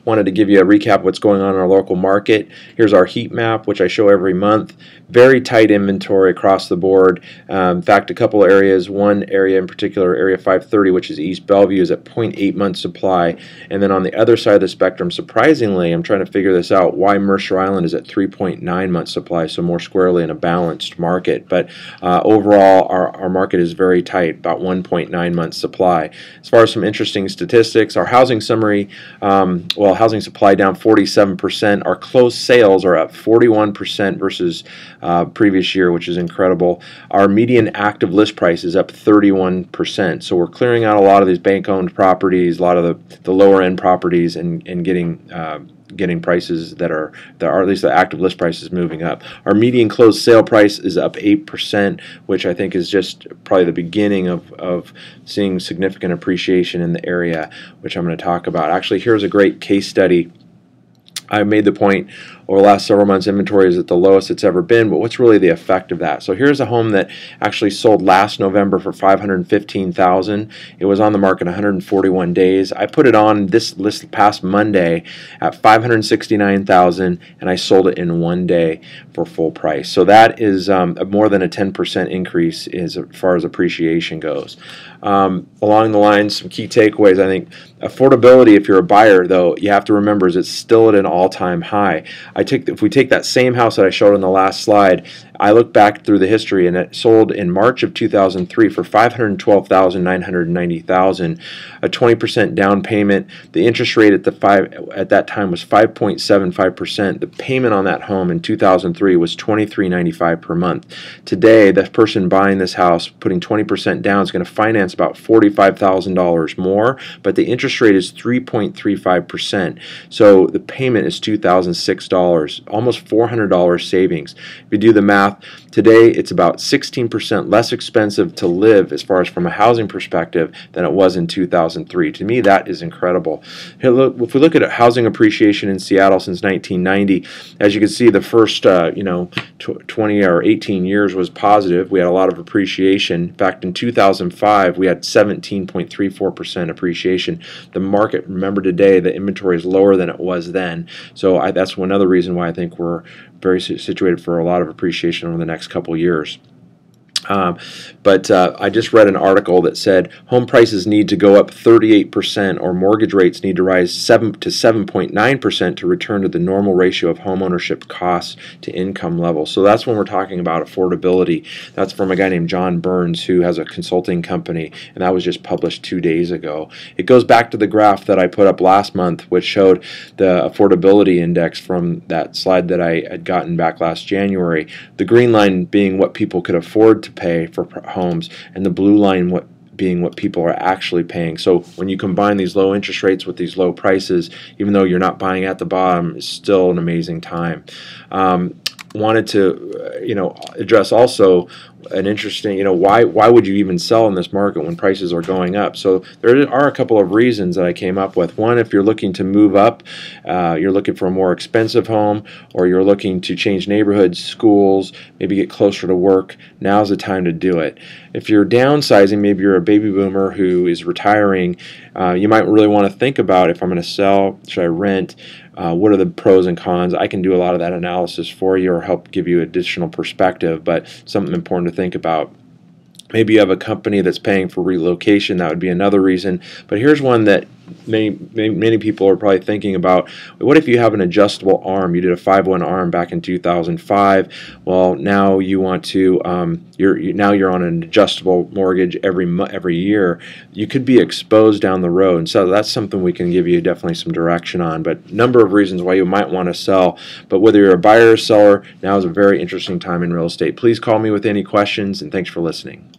Wanted to give you a recap of what's going on in our local market. Here's our heat map, which I show every month. Very tight inventory across the board. In fact, a couple areas, one area in particular, Area 530, which is East Bellevue, is at 0.8 months supply. And then on the other side of the spectrum, surprisingly, I'm trying to figure this out, why Mercer Island is at 3.9 months supply, so more squarely in a balanced market. But overall, our market is very tight, about 1.9 months supply. As far as some interesting statistics, our housing summary, housing supply down 47%. Our closed sales are up 41% versus previous year, which is incredible. Our median active list price is up 31%. So we're clearing out a lot of these bank-owned properties, a lot of the lower-end properties, and getting prices that are at least the active list price is moving up. Our median closed sale price is up 8%, which I think is just probably the beginning of seeing significant appreciation in the area, which I'm going to talk about. Actually, here's a great case study. I made the point over the last several months inventory is at the lowest it's ever been, but what's really the effect of that? So here's a home that actually sold last November for $515,000. It was on the market 141 days. I put it on this past Monday at $569,000, and I sold it in 1 day for full price. So that is more than a 10% increase as far as appreciation goes. Along the lines, some key takeaways, I think affordability, if you're a buyer, though, you have to remember is it's still at an all-time high. If we take that same house that I showed on the last slide, I look back through the history, and it sold in March of 2003 for $512,990, a 20% down payment. The interest rate at that time was 5.75%. The payment on that home in 2003 was $23.95 per month. Today, the person buying this house, putting 20% down, is going to finance about $45,000 more, but the interest rate is 3.35%. So the payment is $2,006, almost $400 savings. If you do the math, today it's about 16% less expensive to live as far as from a housing perspective than it was in 2003. To me, that is incredible. If we look at housing appreciation in Seattle since 1990, as you can see, the first 20 or 18 years was positive. We had a lot of appreciation. In fact, in 2005, we had 17.34% appreciation. The market, remember today, the inventory is lower than it was then. So that's one other reason why I think we're very situated for a lot of appreciation over the next couple years. But I just read an article that said home prices need to go up 38% or mortgage rates need to rise 7.9% to return to the normal ratio of home ownership costs to income level. So that's when we're talking about affordability. That's from a guy named John Burns, who has a consulting company, and that was just published 2 days ago. It goes back to the graph that I put up last month, which showed the affordability index from that slide that I had gotten back last January. The green line being what people could afford to pay for homes, and the blue line being what people are actually paying. So when you combine these low interest rates with these low prices, even though you're not buying at the bottom, it's still an amazing time. Wanted to address also an interesting, why would you even sell in this market when prices are going up? So there are a couple of reasons that I came up with. One, if you're looking to move up, you're looking for a more expensive home, or you're looking to change neighborhoods, schools, maybe get closer to work, now's the time to do it. If you're downsizing, maybe you're a baby boomer who is retiring, you might really want to think about, if I'm going to sell, should I rent? What are the pros and cons? I can do a lot of that analysis for you or help give you additional perspective, but something important to think about. Maybe you have a company that's paying for relocation. That would be another reason. But here's one that many people are probably thinking about. What if you have an adjustable arm? You did a 5-1 arm back in 2005. Well, now you want to you're on an adjustable mortgage every year. You could be exposed down the road, and so that's something we can give you definitely some direction on. But number of reasons why you might want to sell. But whether you're a buyer or seller, now is a very interesting time in real estate. Please call me with any questions, and thanks for listening.